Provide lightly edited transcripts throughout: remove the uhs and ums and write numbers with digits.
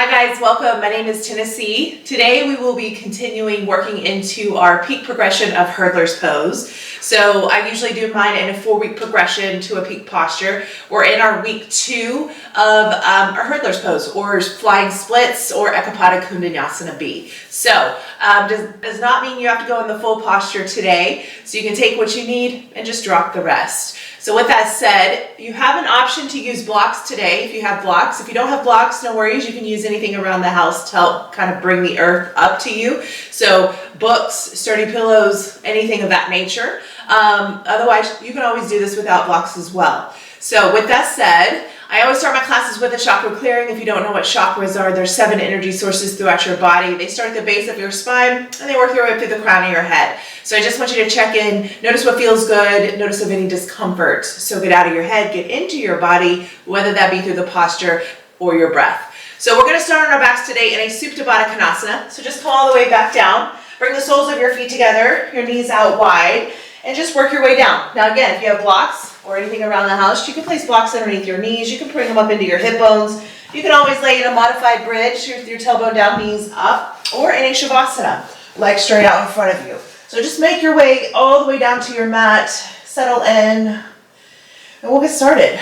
Hi guys, welcome. My name is Tennessee. Today we will be continuing working into our peak progression of hurdler's pose. So I usually do mine in a 4-week progression to a peak posture. We're in our week 2 of our hurdler's pose, or flying splits, or Eka Pada Koundinyasana B. So does not mean you have to go in the full posture today. So you can take what you need and just drop the rest. So with that said, you have an option to use blocks today if you have blocks. If you don't have blocks, no worries. You can use anything around the house to help kind of bring the earth up to you. So books, sturdy pillows, anything of that nature. Otherwise, you can always do this without blocks as well. So with that said, I always start my classes with a chakra clearing. If you don't know what chakras are, there's 7 energy sources throughout your body. They start at the base of your spine and they work their way up through the crown of your head. So I just want you to check in, notice what feels good, notice of any discomfort. So get out of your head, get into your body, whether that be through the posture or your breath. So we're going to start on our backs today in a Supta Baddha Konasana. So just pull all the way back down. Bring the soles of your feet together, your knees out wide, and just work your way down. Now again, if you have blocks or anything around the house, you can place blocks underneath your knees. You can bring them up into your hip bones. You can always lay in a modified bridge with your tailbone down, knees up, or in a Shavasana, legs straight out in front of you. So just make your way all the way down to your mat, settle in, and we'll get started.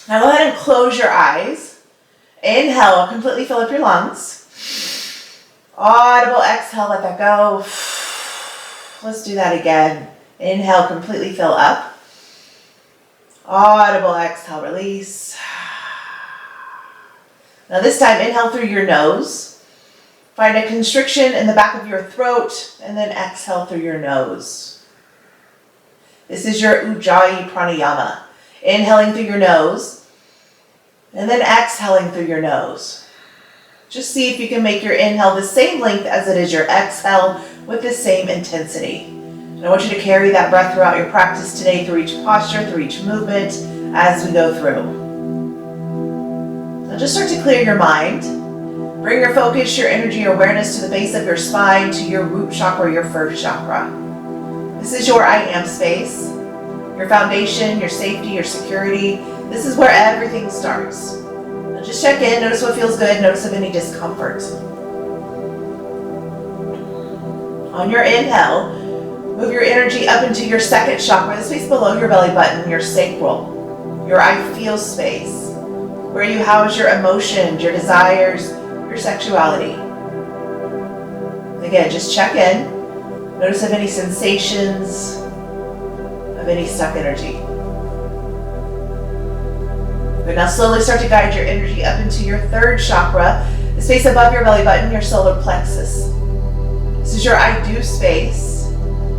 Now go ahead and close your eyes. Inhale, completely fill up your lungs. Audible exhale, let that go. Let's do that again. Inhale, completely fill up. Audible exhale, release. Now this time, inhale through your nose. Find a constriction in the back of your throat, and then exhale through your nose. This is your Ujjayi pranayama. Inhaling through your nose, and then exhaling through your nose. Just see if you can make your inhale the same length as it is your exhale with the same intensity. And I want you to carry that breath throughout your practice today, through each posture, through each movement, as we go through. Now just start to clear your mind. Bring your focus, your energy, your awareness to the base of your spine, to your root chakra, your first chakra. This is your I am space, your foundation, your safety, your security. This is where everything starts. Now just check in, notice what feels good, notice of any discomfort. On your inhale, move your energy up into your second chakra, the space below your belly button, your sacral, your I feel space, where you house your emotions, your desires, your sexuality. Again, just check in. Notice of any sensations, of any stuck energy. Good. Now slowly start to guide your energy up into your third chakra, the space above your belly button, your solar plexus. This is your I do space.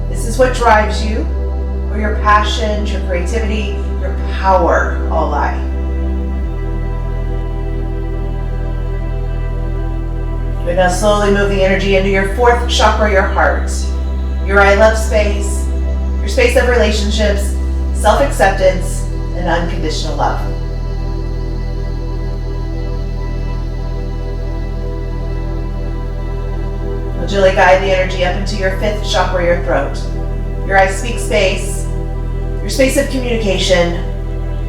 This is what drives you, where your passions, your creativity, your power all lie. Good. Now slowly move the energy into your fourth chakra, your heart. Your I love space, your space of relationships, self-acceptance, and unconditional love. Gently guide the energy up into your fifth chakra, your throat. Your I speak space, your space of communication,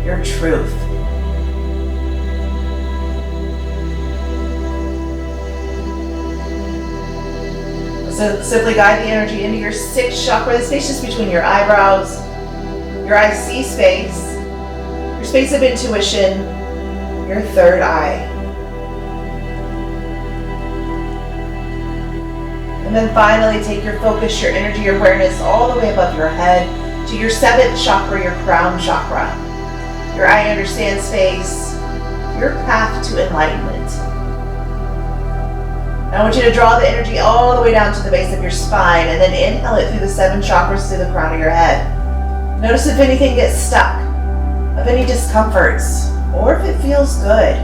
your truth. So simply guide the energy into your sixth chakra, the space just between your eyebrows, your I see space, your space of intuition, your third eye. And then finally take your focus, your energy, your awareness all the way above your head to your seventh chakra, your crown chakra. Your I understand space, your path to enlightenment. Now I want you to draw the energy all the way down to the base of your spine, and then inhale it through the 7 chakras to the crown of your head. Notice if anything gets stuck, of any discomforts, or if it feels good.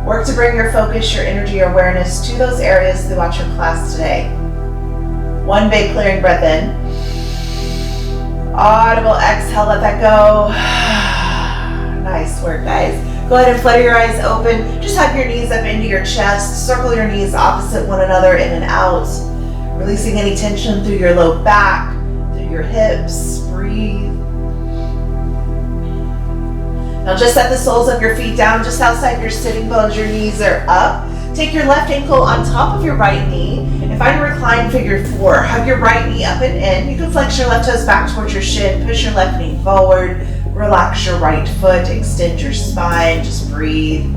Work to bring your focus, your energy, your awareness to those areas throughout your class today. One big clearing breath in. Audible exhale, let that go. Nice work, guys. Go ahead and flutter your eyes open. Just hug your knees up into your chest. Circle your knees opposite one another, in and out. Releasing any tension through your low back, through your hips. Breathe. Now just set the soles of your feet down just outside your sitting bones. Your knees are up. Take your left ankle on top of your right knee and find a reclined figure 4. Hug your right knee up and in. You can flex your left toes back towards your shin. Push your left knee forward. Relax your right foot. Extend your spine. Just breathe.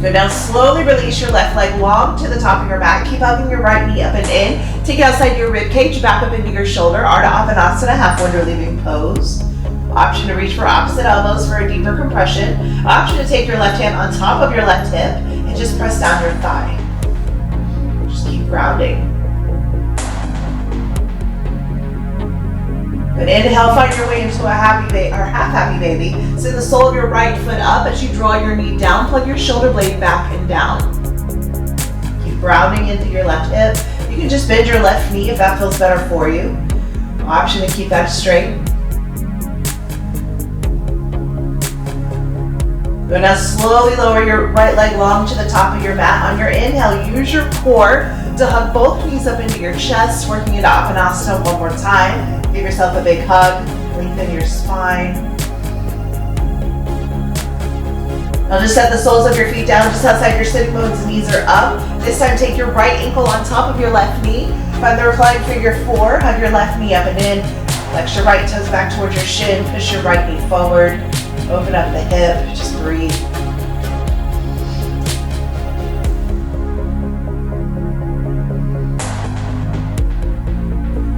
Good, now slowly release your left leg long to the top of your mat. Keep hugging your right knee up and in. Take it outside your rib cage, back up into your shoulder. Ardha Uttanasana, half window leaving pose. Option to reach for opposite elbows for a deeper compression. Option to take your left hand on top of your left hip and just press down your thigh. Just keep grounding. Good, inhale, find your way into a half happy baby. Send the sole of your right foot up as you draw your knee down. Plug your shoulder blade back and down. Keep grounding into your left hip. You can just bend your left knee if that feels better for you. Option to keep that straight. Good, now slowly lower your right leg long to the top of your mat. On your inhale, use your core to hug both knees up into your chest, working into Uttanasana one more time. Give yourself a big hug, lengthen your spine. Now just set the soles of your feet down just outside your sitting bones, knees are up. This time take your right ankle on top of your left knee. Find the reclined figure 4, hug your left knee up and in. Flex your right toes back towards your shin, push your right knee forward. Open up the hip, just breathe.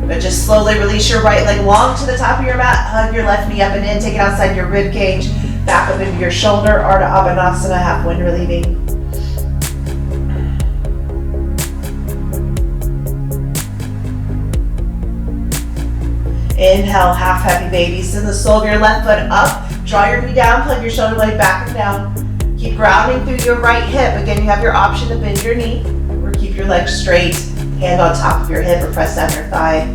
But just slowly release your right leg long to the top of your mat. Hug your left knee up and in. Take it outside your rib cage. Back up into your shoulder. Ardha Uttanasana, half wind relieving. Inhale, half happy baby. Send the sole of your left foot up. Draw your knee down. Plug your shoulder blade back and down. Keep grounding through your right hip. Again, you have your option to bend your knee or keep your legs straight. Hand on top of your hip or press down your thigh.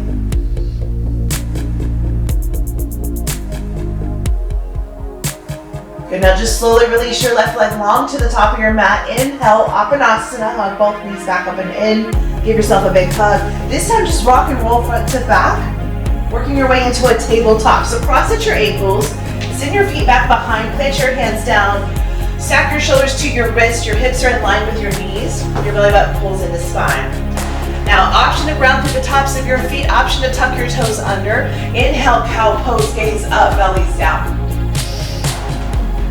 Good, now just slowly release your left leg long to the top of your mat. Inhale, Uttanasana, hug both knees back up and in. Give yourself a big hug. This time just rock and roll front to back, working your way into a tabletop. So cross at your ankles, send your feet back behind, plant your hands down, stack your shoulders to your wrists, your hips are in line with your knees, your belly button pulls into spine. Now, option to ground through the tops of your feet, option to tuck your toes under. Inhale, cow pose, gaze up, bellies down.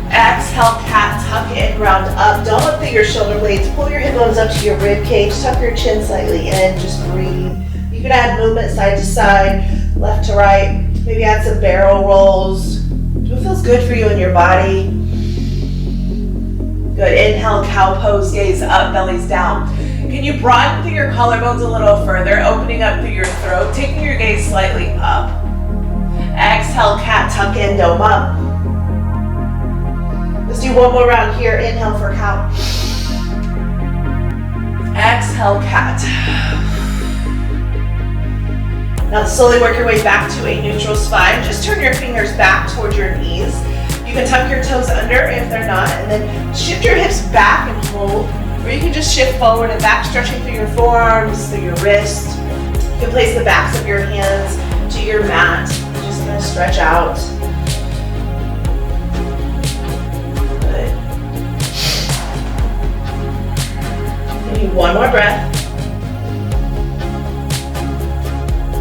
Exhale, cat, tuck in, ground up. Don't look through your shoulder blades. Pull your hip bones up to your rib cage. Tuck your chin slightly in. Just breathe. You can add movement side to side, left to right. Maybe add some barrel rolls. What feels good for you in your body? Good. Inhale, cow pose, gaze up, bellies down. Can you broaden through your collarbones a little further, opening up through your throat, taking your gaze slightly up. Exhale, cat, tuck in, dome up. Let's do one more round here. Inhale for cow. Exhale, cat. Now slowly work your way back to a neutral spine. Just turn your fingers back towards your knees. You can tuck your toes under if they're not, and then shift your hips back and hold. Or you can just shift forward and back, stretching through your forearms, through your wrists. You can place the backs of your hands to your mat. Just gonna stretch out. Good. Maybe one more breath.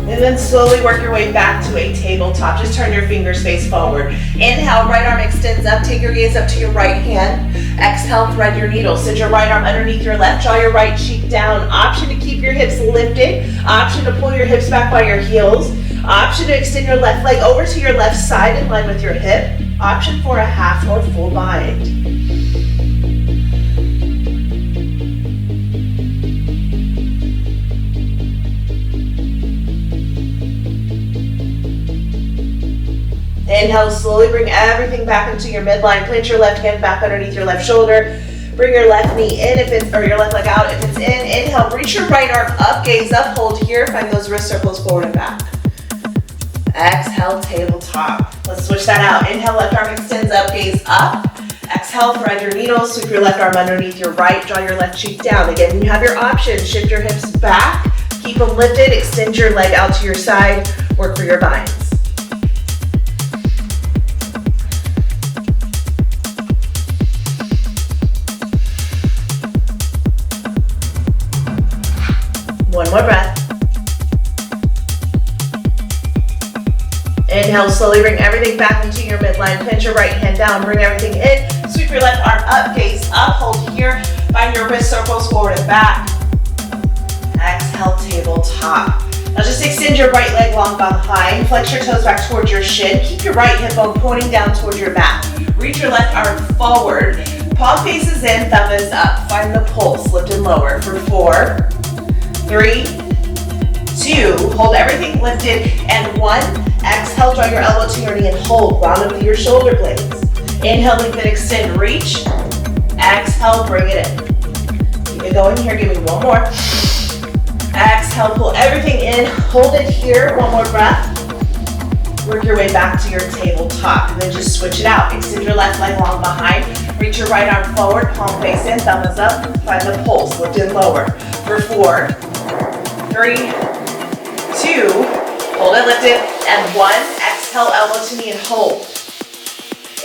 And then slowly work your way back to a tabletop. Just turn your fingers face forward. Inhale, right arm extends up. Take your gaze up to your right hand. Exhale, thread your needle. Sit your right arm underneath your left. Draw your right cheek down. Option to keep your hips lifted. Option to pull your hips back by your heels. Option to extend your left leg over to your left side in line with your hip. Option for a half or full bind. Inhale, slowly bring everything back into your midline. Plant your left hand back underneath your left shoulder. Bring your left knee in or your left leg out if it's in. Inhale, reach your right arm up, gaze up, hold here. Find those wrist circles forward and back. Exhale, tabletop. Let's switch that out. Inhale, left arm extends up, gaze up. Exhale, thread your needle. Sweep your left arm underneath your right. Draw your left cheek down. Again, you have your option. Shift your hips back. Keep them lifted, extend your leg out to your side, work for your vines. One more breath. Inhale, slowly bring everything back into your midline. Pinch your right hand down, bring everything in. Sweep your left arm up, gaze up, hold here. Find your wrist circles forward and back. Exhale, tabletop. Now just extend your right leg long behind. Flex your toes back towards your shin. Keep your right hip bone pointing down towards your mat. Reach your left arm forward. Palm faces in, thumb is up. Find the pulse, lift and lower for 4, 3, 2, hold everything lifted, and 1. Exhale, draw your elbow to your knee and hold, round up through your shoulder blades. Inhale, lengthen, extend, reach. Exhale, bring it in. Keep it going here, give me one more. Exhale, pull everything in, hold it here, one more breath. Work your way back to your tabletop, and then just switch it out. Extend your left leg long behind, reach your right arm forward, palm face in, thumb is up, find the pulse, lift and lower. For 4, 3, 2, hold it lifted, and 1. Exhale, elbow to knee and hold.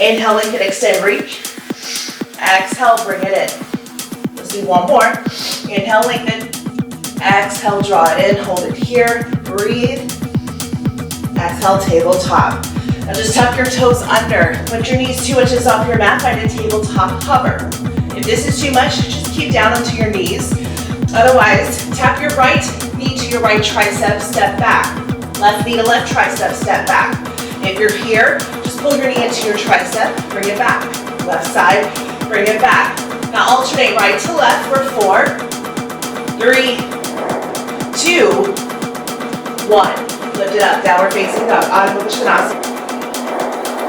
Inhale, lengthen, extend, reach. Exhale, bring it in. Let's do one more. Inhale, lengthen. Exhale, draw it in, hold it here, breathe. Exhale, tabletop. Now just tuck your toes under. Put your knees 2 inches off your mat, find a tabletop hover. If this is too much, just keep down onto your knees. Otherwise, tap your right knee to your right tricep, step back. Left knee to left tricep, step back. If you're here, just pull your knee into your tricep, bring it back. Left side, bring it back. Now alternate right to left for 4, 3, 2, 1. Lift it up, downward facing dog, Adho Mukha Svanasana.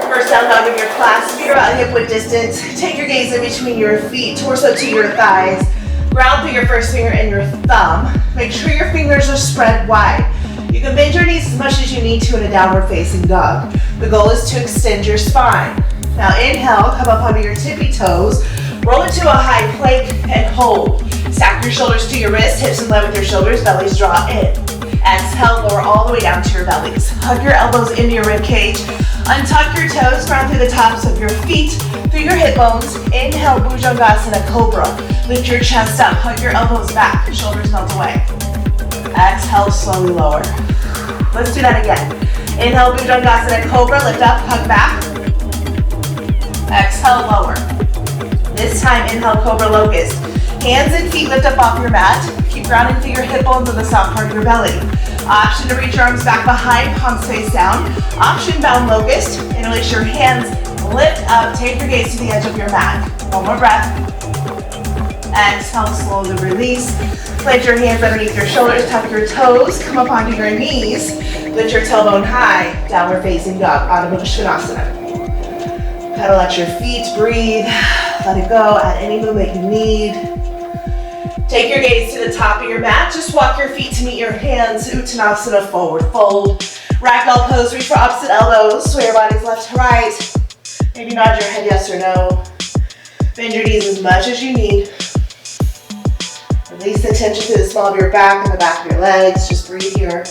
First down dog of your class, feet are about hip width distance. Take your gaze in between your feet, torso to your thighs. Ground through your first finger and your thumb. Make sure your fingers are spread wide. You can bend your knees as much as you need to in a downward facing dog. The goal is to extend your spine. Now inhale, come up onto your tippy toes. Roll into a high plank and hold. Stack your shoulders to your wrists, hips in line with your shoulders, bellies draw in. Exhale, lower all the way down to your bellies. Hug your elbows into your rib cage. Untuck your toes, ground through the tops of your feet, through your hip bones. Inhale, Bhujangasana Cobra. Lift your chest up, hug your elbows back, shoulders melt away. Exhale, slowly lower. Let's do that again. Inhale, Bhujangasana Cobra, lift up, hug back. Exhale, lower. This time, inhale, Cobra Locust. Hands and feet lift up off your mat. Keep grounding through your hip bones and the soft part of your belly. Option to reach your arms back behind, palms face down. Option bound locust. Interlace your hands, lift up, take your gaze to the edge of your mat. One more breath. Exhale, slowly release. Plant your hands underneath your shoulders, tuck your toes, come up onto your knees. Lift your tailbone high, downward facing dog, Adho Mukha Svanasana. Pedal at your feet, breathe, let it go, add any movement you need. Take your gaze to the top of your mat. Just walk your feet to meet your hands. Uttanasana, forward fold. Ragdoll pose, reach for opposite elbows. Sway your bodies left to right. Maybe nod your head yes or no. Bend your knees as much as you need. Release the tension through the small of your back and the back of your legs. Just breathe here.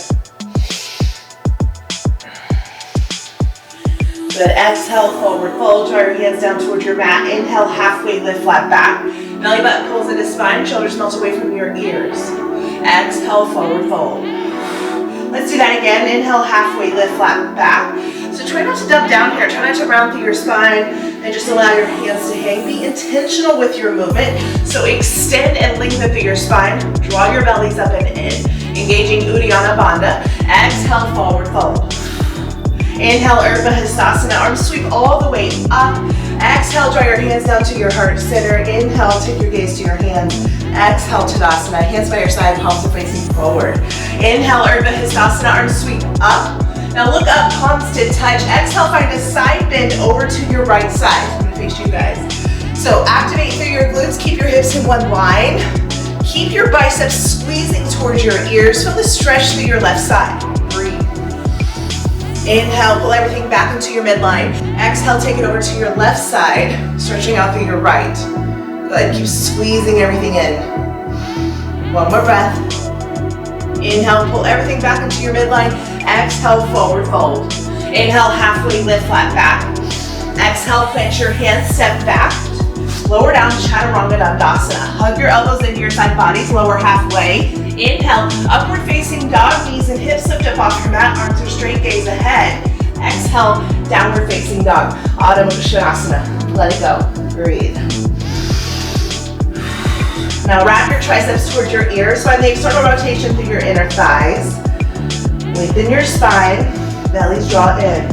Good. Exhale, forward fold. Draw your hands down towards your mat. Inhale, halfway lift, flat back. Belly button pulls into spine, shoulders melt away from your ears. Exhale, forward fold. Let's do that again. Inhale, halfway lift, flat back. So try not to dump down here. Try not to round through your spine and just allow your hands to hang. Be intentional with your movement. So extend and lengthen through your spine. Draw your bellies up and in. Engaging Uddiyana Bandha. Exhale, forward fold. Inhale, Urdhva Hastasana. Arms sweep all the way up. Exhale, draw your hands down to your heart center. Inhale, take your gaze to your hands. Exhale, Tadasana. Hands by your side, palms are facing forward. Inhale, Urdhva Hastasana. Arms sweep up. Now look up, palms to touch. Exhale, find a side bend over to your right side. I'm gonna face you guys. So activate through your glutes. Keep your hips in one line. Keep your biceps squeezing towards your ears. Feel the stretch through your left side. Breathe. Inhale, pull everything back into your midline. Exhale, take it over to your left side, stretching out through your right. Good, keep squeezing everything in. One more breath. Inhale, pull everything back into your midline. Exhale, forward fold. Inhale, halfway lift, flat back. Exhale, plant your hands, step back. Lower down, Chaturanga Dandasana. Hug your elbows into your side bodies, lower halfway. Inhale, upward facing dog, knees and hips lift up off your mat, arms are straight, gaze ahead. Exhale, downward facing dog, Adho Mukha Svanasana. Let it go, breathe. Now wrap your triceps towards your ears, find the external rotation through your inner thighs. Lengthen your spine, bellies draw in.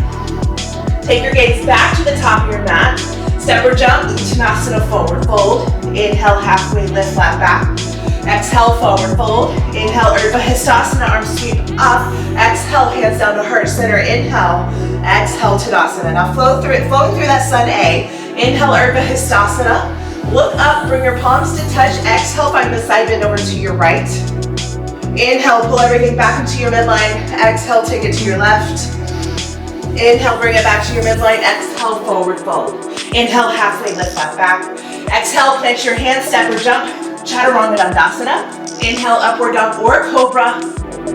Take your gaze back to the top of your mat. Step or jump, Uttanasana, forward fold. Inhale, halfway lift, flat back. Exhale, forward fold. Inhale, Urdhva Hastasana, arms sweep up. Exhale, hands down to heart center. Inhale, exhale, Tadasana. Now flow through it, flowing through that sun A. Inhale, Urdhva Hastasana. Look up, bring your palms to touch. Exhale, find the side bend over to your right. Inhale, pull everything back into your midline. Exhale, take it to your left. Inhale, bring it back to your midline. Exhale, forward fold. Inhale, halfway lift, flat back. Exhale, plant your hands, step or jump. Chaturanga Dandasana. Inhale, upward dog or cobra.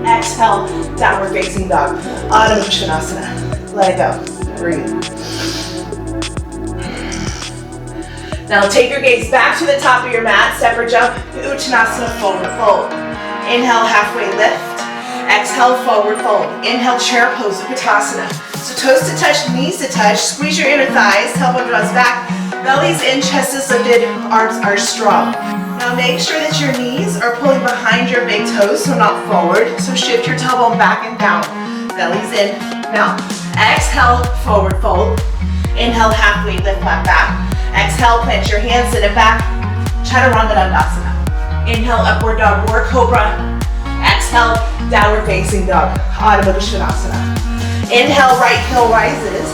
Exhale, downward facing dog. Adho Mukha Svanasana. Let it go. Breathe. Now take your gaze back to the top of your mat. Step or jump. Uttanasana, forward fold. Inhale, halfway lift. Exhale, forward fold. Inhale, chair pose, Uttanasana. So toes to touch, knees to touch. Squeeze your inner thighs. Tailbone draws back. Belly's in, chest is lifted. Arms are strong. Now make sure that your knees are pulling behind your big toes, so not forward. So shift your tailbone back and down. Belly's in. Now exhale, forward fold. Inhale, halfway lift, flat back. Exhale, plant your hands, sit it back. Chaturanga Dandasana. Inhale, upward dog or cobra. Exhale, downward facing dog. Adho Mukha Svanasana. Inhale, right heel rises.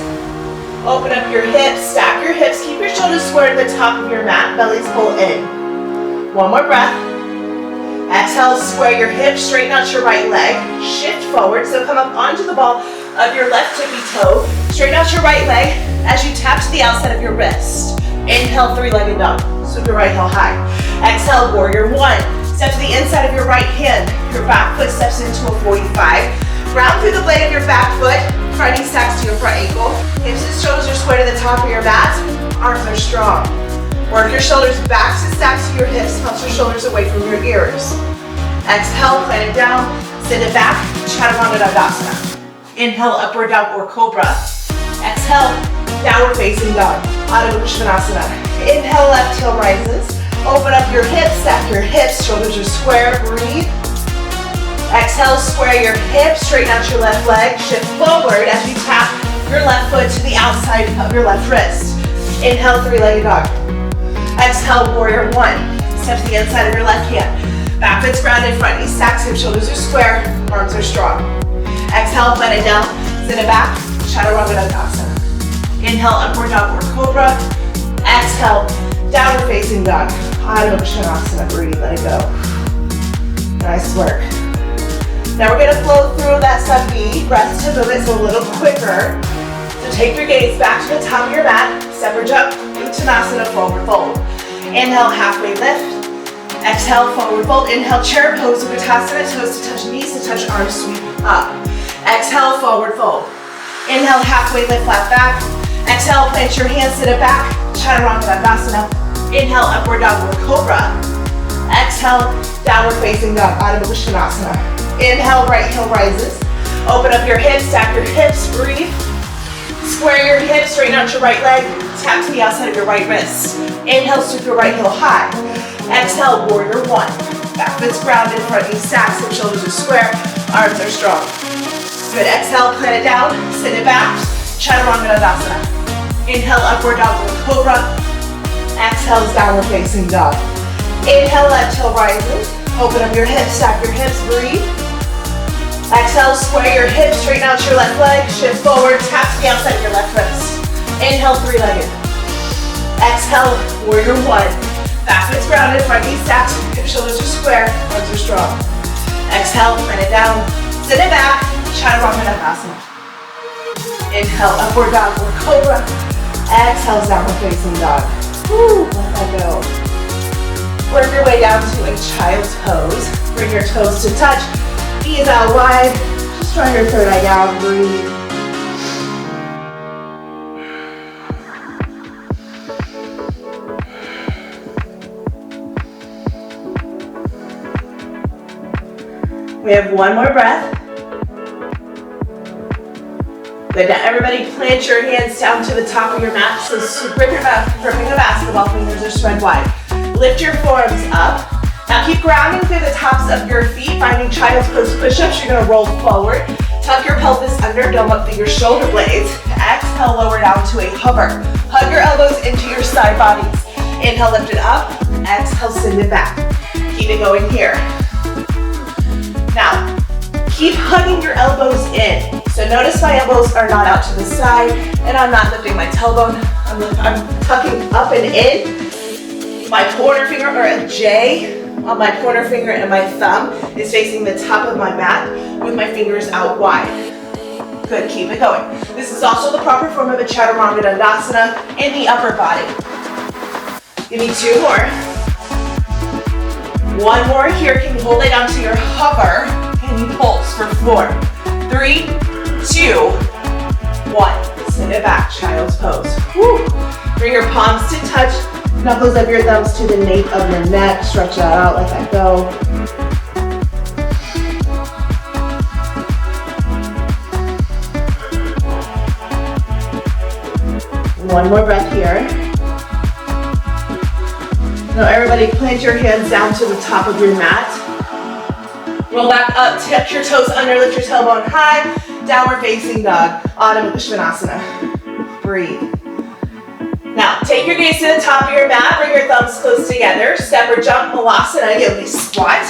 Open up your hips, stack your hips, keep your shoulders square to the top of your mat, bellies pull in. One more breath. Exhale, square your hips, straighten out your right leg, shift forward, so come up onto the ball of your left tippy toe. Straighten out your right leg as you tap to the outside of your wrist. Inhale, three-legged dog, sweep your right heel high. Exhale, warrior one. Step to the inside of your right hand, your back foot steps into a 45. Round through the blade of your back foot, front knee stacks to your front ankle. Hips and shoulders are square to the top of your mat. Arms are strong. Work your shoulders back to stack to your hips. Punch your shoulders away from your ears. Exhale, plant it down. Send it back. Chaturanga Dandasana. Inhale, upward dog or cobra. Exhale, downward facing dog. Adho Mukha Svanasana. Inhale, left heel rises. Open up your hips, stack your hips. Shoulders are square. Breathe. Exhale, square your hips, straighten out your left leg, shift forward as you tap your left foot to the outside of your left wrist. Inhale, three-legged dog. Exhale, warrior one. Step to the inside of your left hand. Back foot's grounded, front knee stacks, hips, shoulders are square, arms are strong. Exhale, plant it down, send it back, Chaturanga Dandasana. Inhale, upward dog or cobra. Exhale, downward facing dog. Adho Mukha Svanasana. Breathe, let it go. Nice work. Now we're going to flow through that sun B, breath to movements a little quicker. So take your gaze back to the top of your mat, step or jump, Uttanasana, forward fold. Inhale, halfway lift. Exhale, forward fold. Inhale, chair pose, Uttanasana, toes to touch, knees to touch, arms sweep up. Exhale, forward fold. Inhale, halfway lift, flat back. Exhale, plant your hands, sit it back, Chaturanga Dandasana. Inhale, upward dog or cobra. Exhale, downward facing dog, Adho Mukha Svanasana. Inhale, right heel rises. Open up your hips, stack your hips, breathe. Square your hips, straighten out your right leg, tap to the outside of your right wrist. Inhale, sweep your right heel high. Exhale, warrior one. Back foot's grounded, front knee stacks, hips, shoulders are square, arms are strong. Good, exhale, plant it down, send it back, Chaturanga Dandasana. Inhale, upward dog or cobra. Exhale, downward facing dog. Inhale, left heel rises. Open up your hips, stack your hips, breathe. Exhale, square your hips, straighten out your left leg, shift forward, tap to the outside of your left wrist. Inhale, three-legged. Exhale, warrior one. Back foot's grounded, front knee stacks, hips, shoulders are square, arms are strong. Exhale, plant it down, send it back, Chaturanga Dandasana. Inhale, upward dog or cobra. Exhale, downward facing dog. Woo, let that go. Work your way down to a child's pose. Bring your toes to touch. Knees out wide. Just try your third eye down. Breathe. We have one more breath. Good, now everybody plant your hands down to the top of your mat. So gripping a basketball, fingers are spread wide. Lift your forearms up. Now keep grounding through the tops of your feet, finding child's pose push-ups. You're gonna roll forward. Tuck your pelvis under, dome up through your shoulder blades. Exhale, lower down to a hover. Hug your elbows into your side bodies. Inhale, lift it up. Exhale, send it back. Keep it going here. Now, keep hugging your elbows in. So notice my elbows are not out to the side, and I'm not lifting my tailbone. I'm tucking up and in. My pointer finger, or a J, on my pointer finger and my thumb is facing the top of my mat with my fingers out wide. Good, keep it going. This is also the proper form of a Chaturanga Dandasana in the upper body. Give me two more. One more here. Can you hold it down to your hover? Can you pulse for 4, 3, 2, 1. Send it back, child's pose. Woo. Bring your palms to touch. Knuckles of your thumbs to the nape of your neck. Stretch that out, let that go. One more breath here. Now everybody plant your hands down to the top of your mat. Roll back up, tip your toes under, lift your tailbone high. Downward facing dog, Adho Mukha Svanasana. Breathe. Now, take your gaze to the top of your mat, bring your thumbs close together. Step or jump, Malasana, yogi squat.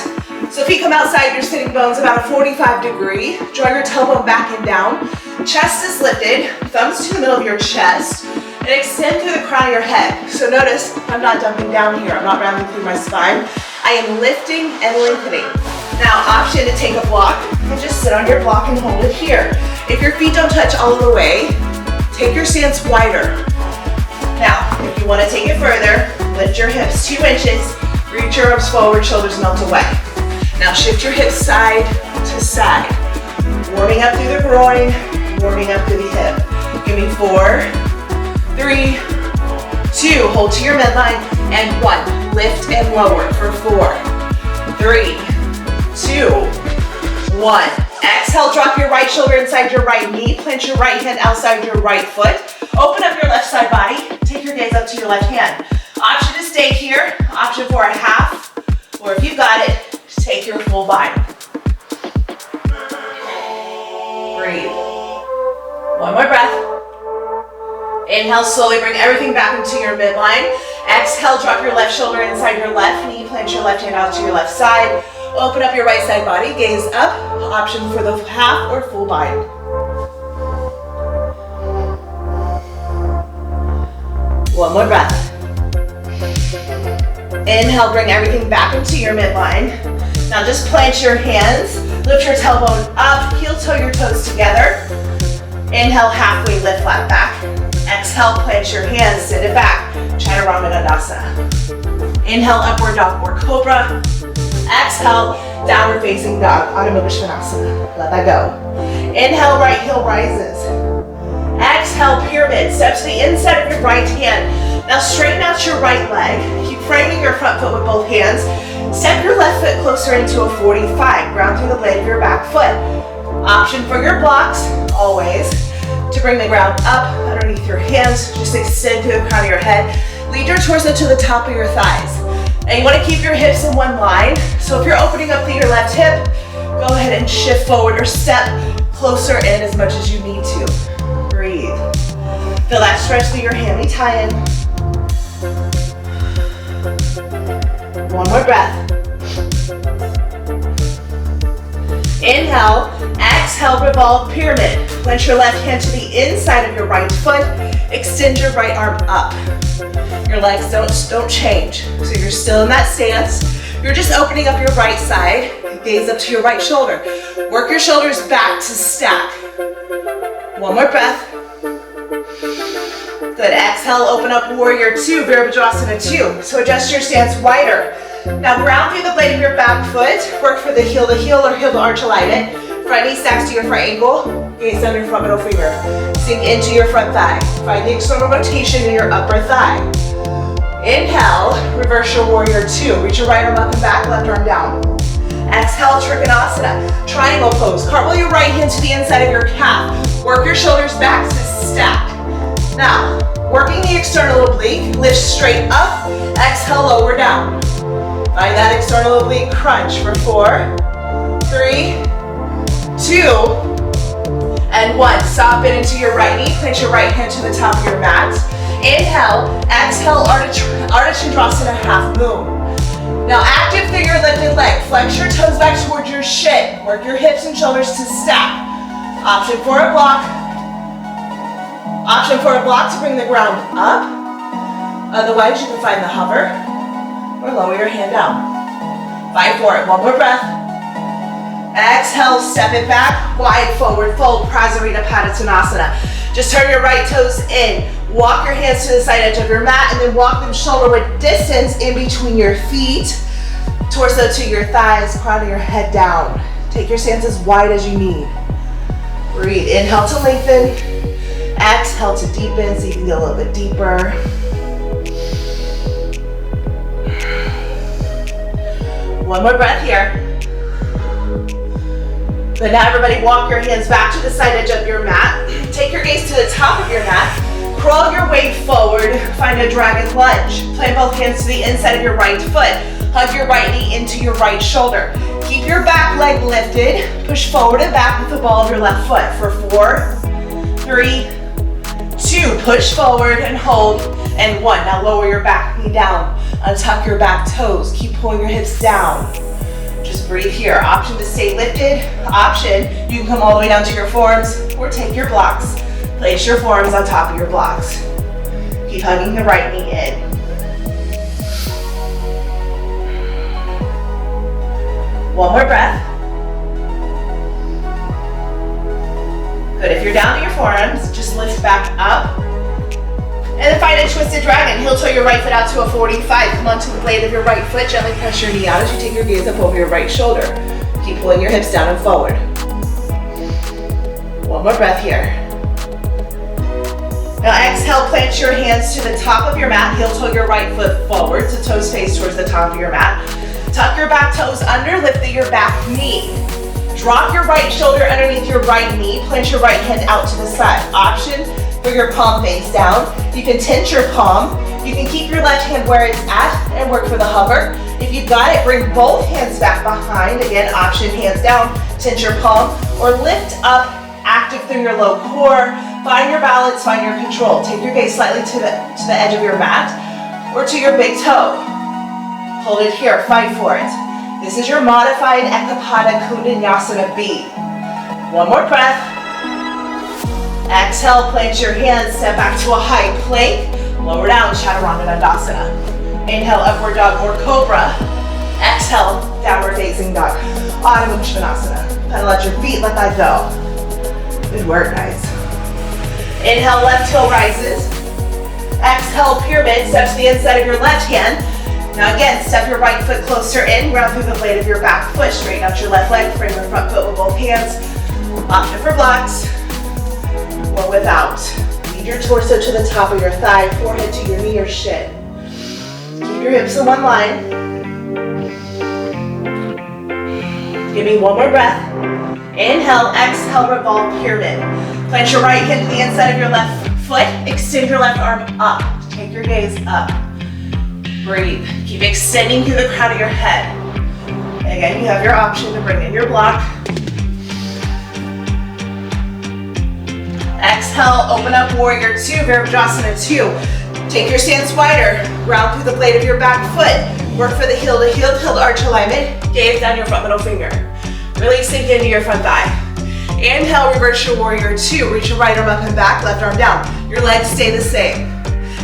So feet come outside your sitting bones about a 45 degree. Draw your tailbone back and down. Chest is lifted, thumbs to the middle of your chest. And extend through the crown of your head. So notice, I'm not dumping down here. I'm not rounding through my spine. I am lifting and lengthening. Now, option to take a block and just sit on your block and hold it here. If your feet don't touch all the way, take your stance wider. Now, if you want to take it further, lift your hips 2 inches, reach your arms forward, shoulders melt away. Now shift your hips side to side. Warming up through the groin, warming up through the hip. Give me 4, 3, 2, hold to your midline, and 1. Lift and lower for 4, 3, 2, 1. Exhale, drop your right shoulder inside your right knee, plant your right hand outside your right foot. Open up your left side body, take your gaze up to your left hand. Option to stay here, option for a half, or if you've got it, take your full body. Breathe. One more breath. Inhale, slowly bring everything back into your midline. Exhale, drop your left shoulder inside your left knee, plant your left hand out to your left side. Open up your right side body, gaze up, option for the half or full body. One more breath. Inhale, bring everything back into your midline. Now just plant your hands, lift your tailbone up, heel toe your toes together. Inhale, halfway lift flat back. Exhale, plant your hands, sit it back. Chaturanga Dandasana. Inhale, upward dog or cobra. Exhale, downward facing dog, Adho Mukha Svanasana. Let that go. Inhale, right heel rises. Exhale, pyramid. Step to the inside of your right hand. Now straighten out your right leg. Keep framing your front foot with both hands. Step your left foot closer into a 45. Ground through the blade of your back foot. Option for your blocks, always, to bring the ground up underneath your hands. Just extend through the crown of your head. Lead your torso to the top of your thighs. And you want to keep your hips in one line. So if you're opening up through your left hip, go ahead and shift forward or step closer in as much as you need to. Breathe. Feel that stretch through your hammy tie-in. One more breath. Inhale, exhale, revolve pyramid. Plant your left hand to the inside of your right foot. Extend your right arm up. Your legs don't change. So you're still in that stance. You're just opening up your right side. Gaze up to your right shoulder. Work your shoulders back to stack. One more breath. Good. Exhale, open up warrior 2, Virabhadrasana 2. So adjust your stance wider. Now ground through the blade of your back foot. Work for the heel to heel or heel to arch alignment. Front knee stacks to your front ankle. Gaze down your front middle finger. Sink into your front thigh. Find the external rotation in your upper thigh. Inhale, reverse your warrior two. Reach your right arm up and back, left arm down. Exhale, Trikonasana, triangle pose. Cartwheel your right hand to the inside of your calf. Work your shoulders back to stack. Now, working the external oblique, lift straight up. Exhale, lower down. Find that external oblique crunch for 4, 3, 2, and 1. Stop it into your right knee. Place your right hand to the top of your mat. Inhale, exhale, Ardha Chandrasana, half moon. Now active through your lifted leg. Flex your toes back towards your shin. Work your hips and shoulders to stack. Option for a block. Option for a block to bring the ground up. Otherwise, you can find the hover or lower your hand down. Fight for it. One more breath. Exhale, step it back. Wide forward fold, Eka Pada Koundinyasana. Just turn your right toes in. Walk your hands to the side edge of your mat and then walk them shoulder width distance in between your feet. Torso to your thighs, crown of your head down. Take your stance as wide as you need. Breathe. Inhale to lengthen. Exhale to deepen so you can get a little bit deeper. One more breath here. But now everybody walk your hands back to the side edge of your mat. Take your gaze to the top of your mat. Crawl your way forward. Find a dragon lunge. Plant both hands to the inside of your right foot. Hug your right knee into your right shoulder. Keep your back leg lifted. Push forward and back with the ball of your left foot for 4, 3, 2. Push forward and hold. And 1. Now lower your back knee down. Untuck your back toes. Keep pulling your hips down. Just breathe here. Option to stay lifted. Option, you can come all the way down to your forearms or take your blocks. Place your forearms on top of your blocks. Keep hugging the right knee in. One more breath. Good. If you're down to your forearms, just lift back up. And then find a twisted dragon. Heel toe your right foot out to a 45. Come onto the blade of your right foot. Gently press your knee out as you take your gaze up over your right shoulder. Keep pulling your hips down and forward. One more breath here. Now exhale, plant your hands to the top of your mat. Heel toe your right foot forward so toes face towards the top of your mat. Tuck your back toes under, lift your back knee. Drop your right shoulder underneath your right knee. Plant your right hand out to the side. Option for your palm face down. You can tense your palm. You can keep your left hand where it's at and work for the hover. If you've got it, bring both hands back behind. Again, option hands down, tense your palm, or lift up, active through your low core. Find your balance, find your control. Take your gaze slightly to the edge of your mat or to your big toe. Hold it here, fight for it. This is your modified Eka Pada Koundinyasana B. One more breath. Exhale, plant your hands, step back to a high plank. Lower down, Chaturanga Dandasana. Inhale, upward dog or cobra. Exhale, downward facing dog. Adho Mukha Svanasana. Pedal at your feet, let that go. Good work, guys. Inhale, left heel rises. Exhale, pyramid, step to the inside of your left hand. Now again, step your right foot closer in, ground through the blade of your back foot, straighten out your left leg, frame your front foot with both hands. Option for blocks or without. Lead your torso to the top of your thigh, forehead to your knee or shin. Keep your hips in one line. Give me one more breath. Inhale, exhale, revolve pyramid. Plant your right hand to the inside of your left foot, extend your left arm up. Take your gaze up. Breathe. Keep extending through the crown of your head. And again, you have your option to bring in your block. Exhale, open up warrior two, Virabhadrasana 2. Take your stance wider. Ground through the blade of your back foot. Work for the heel to arch alignment. Gaze down your front middle finger. Really sink into your front thigh. Inhale, reverse your warrior two. Reach your right arm up and back, left arm down. Your legs stay the same.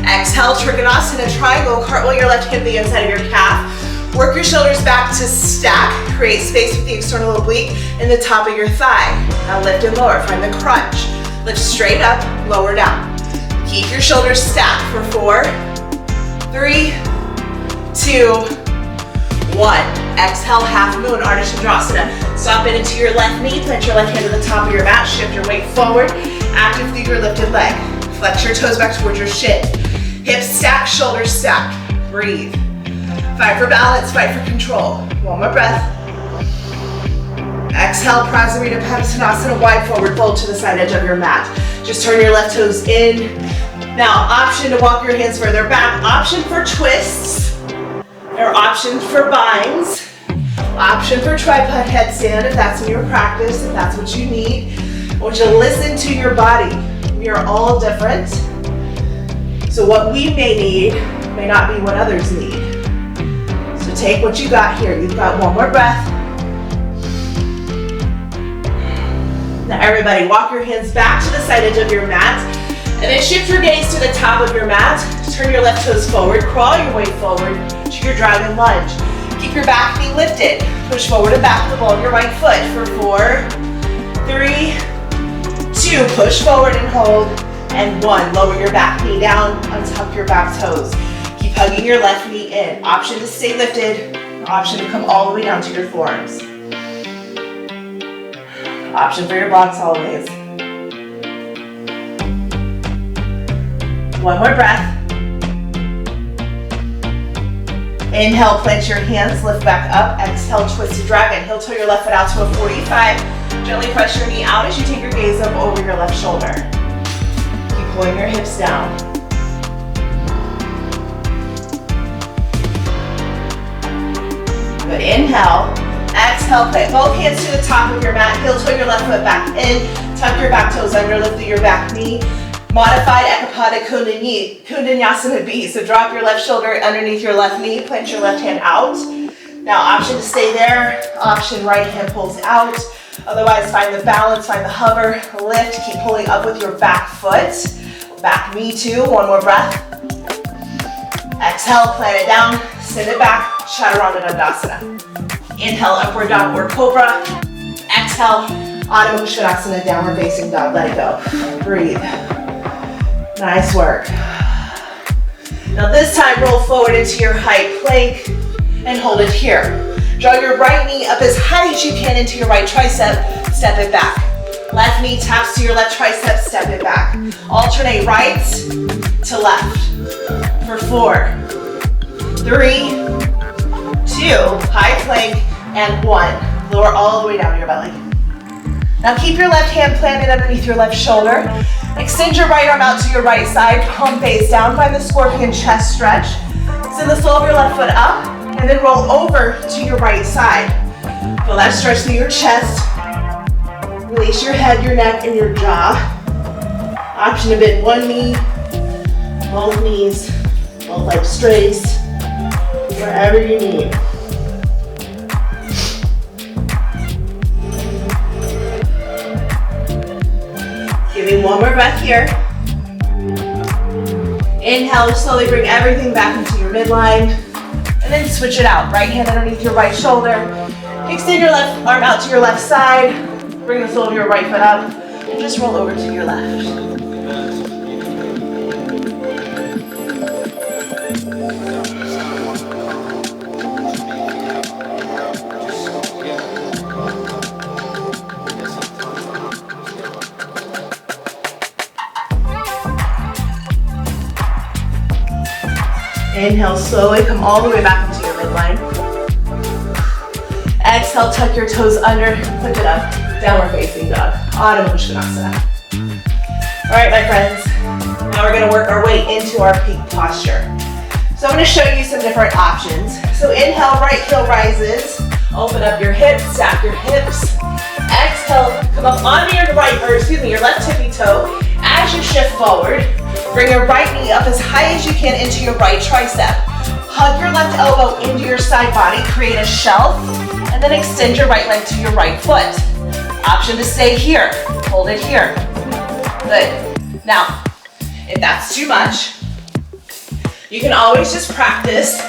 Exhale, Trikonasana triangle. Cartwheel your left hand to the inside of your calf. Work your shoulders back to stack. Create space with the external oblique in the top of your thigh. Now lift and lower. Find the crunch. Lift straight up, lower down. Keep your shoulders stacked for 4, 3, 2, 1. Exhale, half moon, Ardha Chandrasana. Stop it into your left knee, plant your left hand to the top of your mat, shift your weight forward, active through your lifted leg. Flex your toes back towards your shin. Hips stack, shoulders stack. Breathe. Fight for balance, fight for control. One more breath. Exhale, Prasarita Padasana, wide forward fold to the side edge of your mat. Just turn your left toes in. Now, option to walk your hands further back. Option for twists. There are options for binds. Option for tripod headstand if that's in your practice, if that's what you need. I want you to listen to your body. We are all different. So what we may need may not be what others need. So take what you got here. You've got one more breath. Now everybody, walk your hands back to the side edge of your mat, and then shift your gaze to the top of your mat. Turn your left toes forward, crawl your way forward to your dragon lunge. Keep your back knee lifted. Push forward and back the ball of your right foot for 4, 3, 2. Push forward and hold. And 1. Lower your back knee down, untuck your back toes. Keep hugging your left knee in. Option to stay lifted, option to come all the way down to your forearms. Option for your blocks always. One more breath. Inhale, plant your hands, lift back up. Exhale, twisted dragon. Heel toe your left foot out to a 45. Gently press your knee out as you take your gaze up over your left shoulder. Keep pulling your hips down. Good, inhale. Exhale, plant both hands to the top of your mat. Heel toe your left foot back in. Tuck your back toes under, lift through your back knee. Modified Eka Pada Koundinyasana B. So drop your left shoulder underneath your left knee. Plant your left hand out. Now option to stay there. Option right hand pulls out. Otherwise find the balance, find the hover, lift. Keep pulling up with your back foot. Back knee too. One more breath. Exhale, plant it down. Send it back. Chaturanga Dandasana. Inhale, upward downward cobra. Exhale, Adho Mukha Svanasana, downward facing dog. Let it go. Breathe. Nice work. Now this time, roll forward into your high plank and hold it here. Draw your right knee up as high as you can into your right tricep. Step it back. Left knee taps to your left tricep. Step it back. Alternate right to left for 4, 3, 2, high plank, and 1. Lower all the way down to your belly. Now keep your left hand planted underneath your left shoulder. Extend your right arm out to your right side, palm face down, find the scorpion chest stretch. Send the sole of your left foot up, and then roll over to your right side. Feel that stretch through your chest. Release your head, your neck, and your jaw. Option to bend one knee, both knees, both legs straight, wherever you need. Giving one more breath here. Inhale, slowly bring everything back into your midline. And then switch it out. Right hand underneath your right shoulder. Extend your left arm out to your left side. Bring the sole of your right foot up. And just roll over to your left. Inhale, slowly come all the way back into your midline. Exhale, tuck your toes under, lift it up, downward facing dog, Adho Mukha Svanasana. All right, my friends, now we're gonna work our way into our peak posture. So I'm gonna show you some different options. So inhale, right heel rises, open up your hips, stack your hips. Exhale, come up onto your your left tippy toe. As you shift forward, bring your right knee up as high as you can into your right tricep. Hug your left elbow into your side body, create a shelf, and then extend your right leg to your right foot. Option to stay here, hold it here. Good. Now, if that's too much, you can always just practice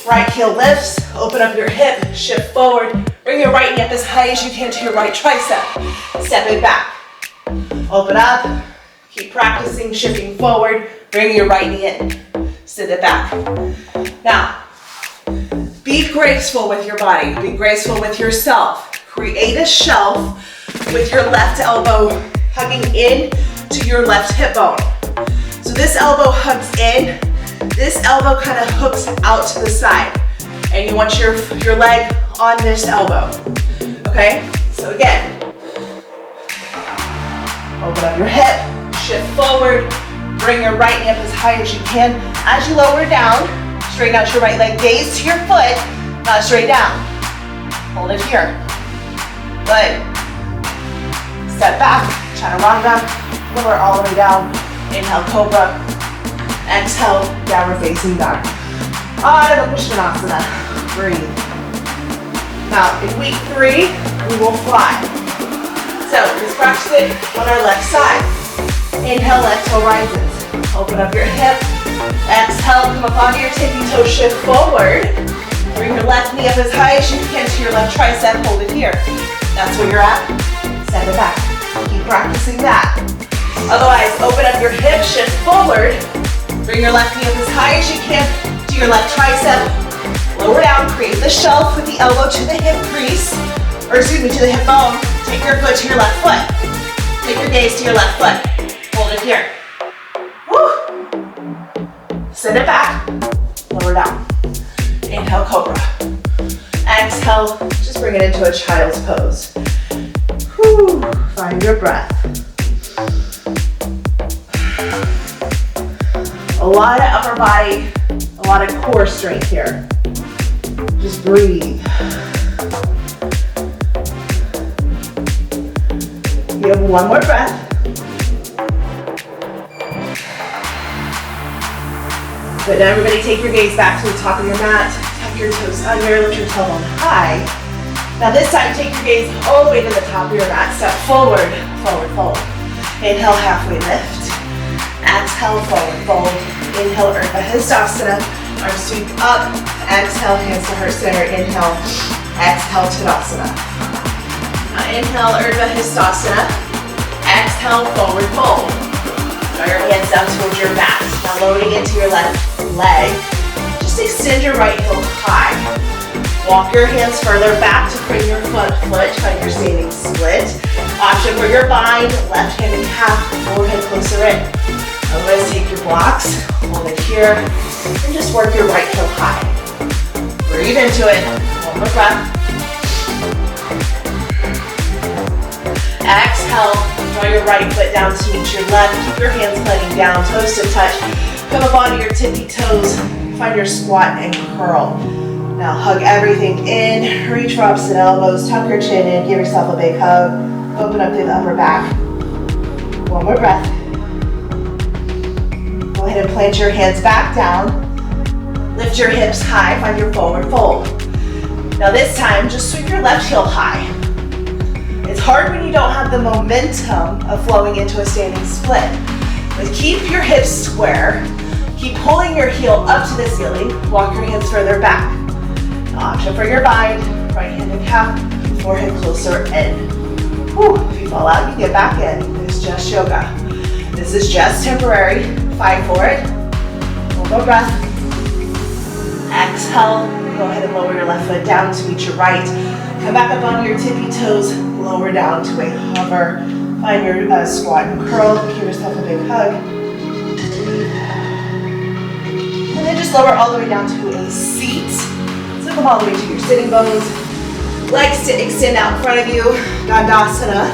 right heel lifts, open up your hip, shift forward, bring your right knee up as high as you can to your right tricep. Step it back. Open up, keep practicing, shifting forward, bring your right knee in. Sit it back. Now, Be graceful with your body. Be graceful with yourself. Create a shelf with your left elbow hugging in to your left hip bone. So this elbow hugs in, this elbow kind of hooks out to the side. And you want your leg on this elbow. Okay? So again, open up your hip, shift forward, bring your right hip as high as you can. As you lower down, straighten out your right leg, gaze to your foot, not straight down. Hold it here. Good. Step back, chaturanga, lower all the way down. Inhale, cobra. Exhale, downward facing dog. Pada Koundinyasana. Breathe. Now, in week 3, we will fly. So, let's practice it on our left side. Inhale, left toe rises. Open up your hip. Exhale, come up onto your tippy toe, shift forward. Bring your left knee up as high as you can to your left tricep, hold it here. That's where you're at. Send it back. Keep practicing that. Otherwise, open up your hip, shift forward. Bring your left knee up as high as you can to your left tricep. Lower down, create the shelf with the elbow to the hip crease, or excuse me, to the hip bone. Take your foot to your left foot. Take your gaze to your left foot. Hold it here. Woo. Send it back. Lower down. Inhale, cobra. Exhale, just bring it into a child's pose. Whew. Find your breath. A lot of upper body, a lot of core strength here. Just breathe. You have one more breath. Good, now everybody take your gaze back to the top of your mat. Tuck your toes under, lift your tailbone high. Now this time, take your gaze all the way to the top of your mat. Step forward, forward, fold. Inhale, halfway lift. Exhale, forward fold. Inhale, Eka Pada. Arms sweep up. Exhale, hands to heart center. Inhale, exhale, Tadasana. Inhale, Eka Pada. Exhale, forward fold. Draw your hands down towards your mat. Now loading into your left leg. Just extend your right heel high. Walk your hands further back to bring your foot, find your standing split. Option for your bind, left hand in calf, forehead closer in. Otherwise, take your blocks, hold it here, and just work your right heel high. Breathe into it. One more breath. Exhale, draw your right foot down to meet your left. Keep your hands pointing down, toes to touch. Come up onto your tippy toes. Find your squat and curl. Now hug everything in, reach for opposite elbows, tuck your chin in, give yourself a big hug. Open up through the upper back. One more breath. Go ahead and plant your hands back down. Lift your hips high, find your forward fold. Now this time, just sweep your left heel high. It's hard when you don't have the momentum of flowing into a standing split. But keep your hips square. Keep pulling your heel up to the ceiling. Walk your hands further back. Option for your bind, right hand in calf, forehead closer in. Whew. If you fall out, you get back in. This is just yoga. This is just temporary. Fight for it. One more breath. Exhale. Go ahead and lower your left foot down to meet your right. Come back up onto your tippy toes. Lower down to a hover. Find your squat and curl. Give yourself a big hug. And then just lower all the way down to a seat. So come all the way to your sitting bones. Legs to extend out in front of you. Dandasana.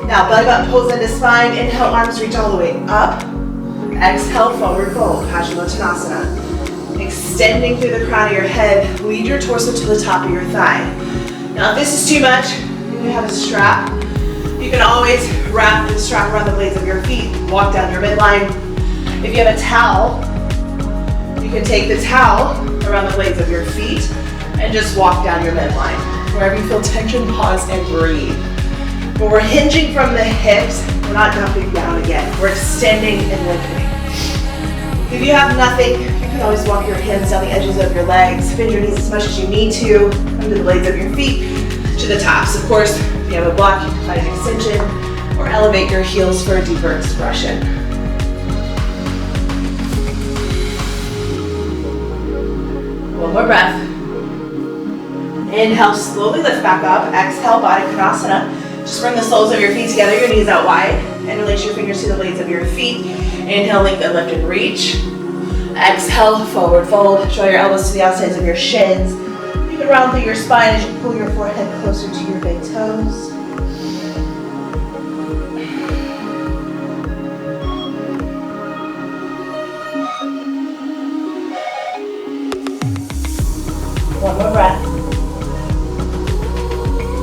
Now bug up, pose into spine. Inhale, arms reach all the way up. Exhale, forward fold. Paschimottanasana. Extending through the crown of your head. Lead your torso to the top of your thigh. Now if this is too much, you have a strap. You can always wrap the strap around the blades of your feet. Walk down your midline. If you have a towel, you can take the towel around the blades of your feet and just walk down your midline. Wherever you feel tension, pause and breathe. When we're hinging from the hips, we're not dumping down again. We're extending and lifting. If you have nothing, you can always walk your hands down the edges of your legs, bend your knees as much as you need to, come to the blades of your feet, to the tops. Of course, if you have a block, you can find an extension or elevate your heels for a deeper expression. One more breath. Inhale, slowly lift back up. Exhale, Pada Koundinyasana. Just bring the soles of your feet together, your knees out wide. Interlace your fingers to the blades of your feet. Inhale, lengthen, lift, and reach. Exhale, forward fold. Draw your elbows to the outsides of your shins. You can round through your spine as you pull your forehead closer to your big toes. One more breath.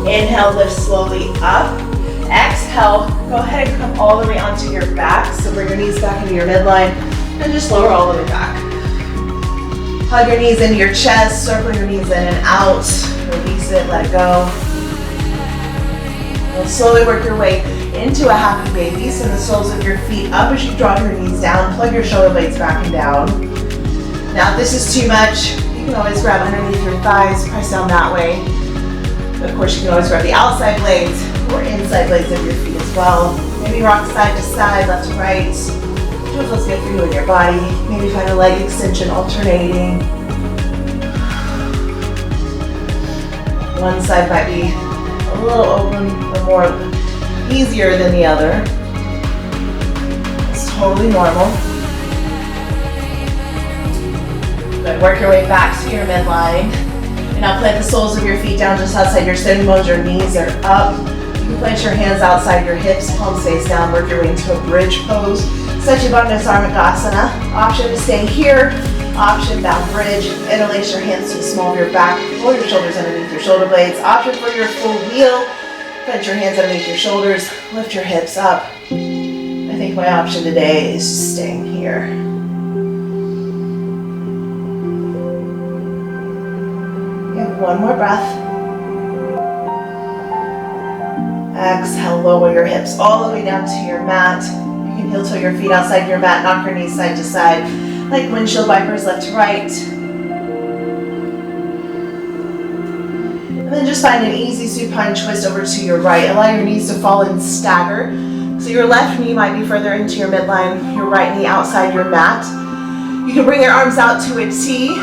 Inhale, lift slowly up. Exhale, go ahead and come all the way onto your back. So bring your knees back into your midline and just lower all the way back. Hug your knees into your chest, circle your knees in and out. Release it, let it go. You'll slowly work your way into a happy baby. Send the soles of your feet up as you drop your knees down. Plug your shoulder blades back and down. Now if this is too much, you can always grab underneath your thighs, press down that way. Of course, you can always grab the outside blades or inside blades of your feet as well. Maybe rock side to side, left to right. Do what feels good for you in your body. Maybe find a leg extension alternating. One side might be a little open or more easier than the other. It's totally normal. Good. Work your way back to your midline. And now plant the soles of your feet down just outside your sitting bones. Your knees are up. You can plant your hands outside your hips, palms face down. Work your way into a bridge pose. Satyabandasarmakasana. Option to stay here. Option down bridge. Interlace your hands to the small of your back. Roll your shoulders underneath your shoulder blades. Option for your full wheel. Plant your hands underneath your shoulders. Lift your hips up. I think my option today is just staying here. One more breath. Exhale, lower your hips all the way down to your mat. You can heel toe your feet outside your mat, knock your knees side to side, like windshield wipers left to right. And then just find an easy supine twist over to your right. Allow your knees to fall and stagger. So your left knee might be further into your midline, your right knee outside your mat. You can bring your arms out to a T.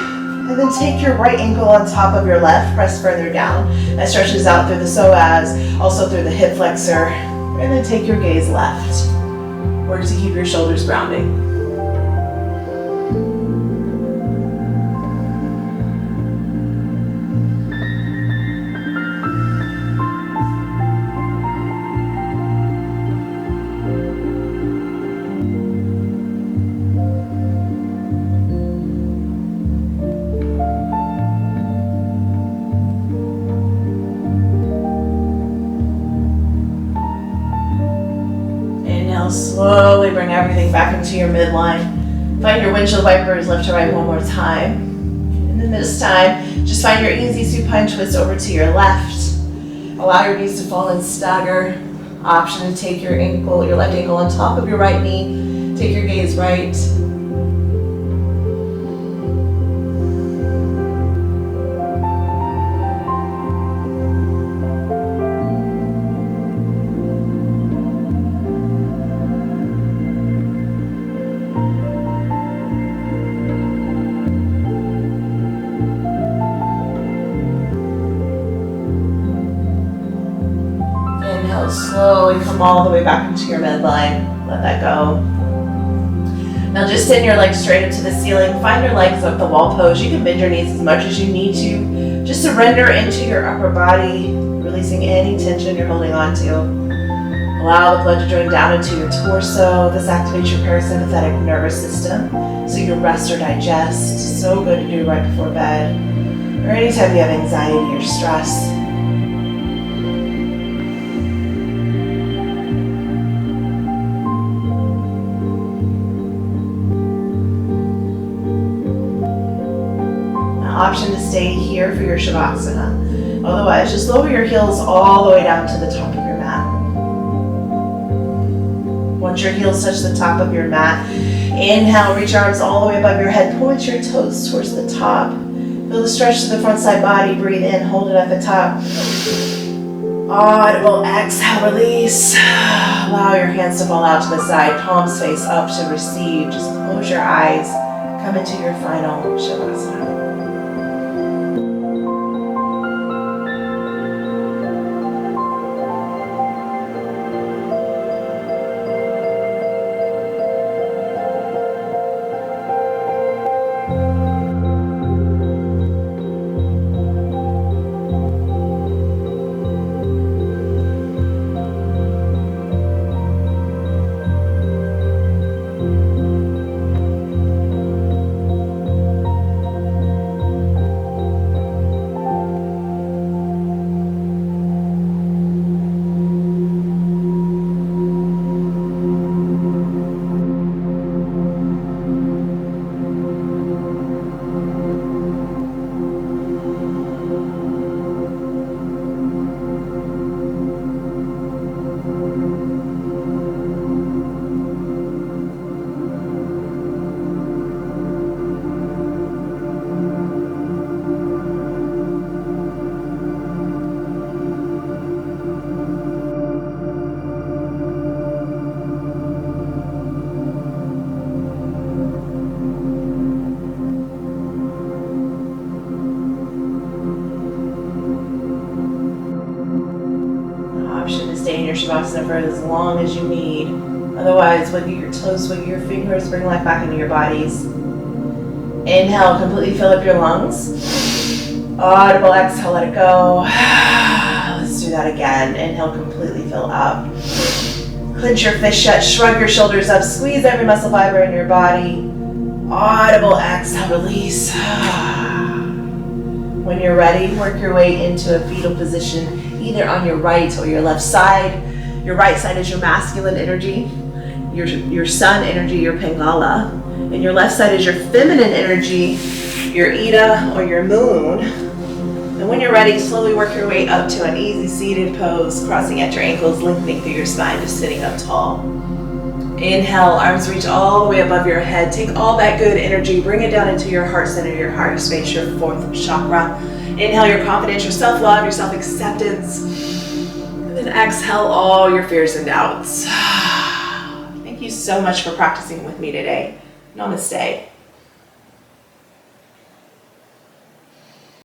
And then take your right ankle on top of your left, press further down. That stretches out through the psoas, also through the hip flexor. And then take your gaze left. Work to keep your shoulders grounding. Slowly bring everything back into your midline. Find your windshield wipers left to right one more time. And then this time, just find your easy supine twist over to your left. Allow your knees to fall and stagger. Option to take your left ankle on top of your right knee. Take your gaze right. Slowly come all the way back into your midline. Let that go. Now just send your legs straight up to the ceiling. Find your legs up the wall pose. You can bend your knees as much as you need to. Just surrender into your upper body, releasing any tension you're holding on to. Allow the blood to drain down into your torso. This activates your parasympathetic nervous system, so you rest or digest. So good to do right before bed, or anytime you have anxiety or stress. Option to stay here for your Shavasana. Otherwise, just lower your heels all the way down to the top of your mat. Once your heels touch the top of your mat, inhale, reach your arms all the way above your head, point your toes towards the top. Feel the stretch to the front side body, breathe in, hold it at the top. Audible exhale, release. Allow your hands to fall out to the side, palms face up to receive. Just close your eyes, come into your final Shavasana. Shavasana for as long as you need. Otherwise, wiggle your toes, wiggle your fingers, bring life back into your bodies. Inhale, completely fill up your lungs. Audible exhale, let it go. Let's do that again. Inhale, completely fill up. Clench your fist shut, shrug your shoulders up, squeeze every muscle fiber in your body. Audible exhale, release. When you're ready, work your way into a fetal position, either on your right or your left side. Your right side is your masculine energy, your sun energy, your Pingala, and your left side is your feminine energy, your Ida or your moon. And when you're ready, slowly work your way up to an easy seated pose, crossing at your ankles, lengthening through your spine, just sitting up tall. Inhale, arms reach all the way above your head. Take all that good energy, bring it down into your heart center, your heart space, your fourth chakra. Inhale your confidence, your self-love, your self-acceptance. And then exhale all your fears and doubts. Thank you so much for practicing with me today. Namaste.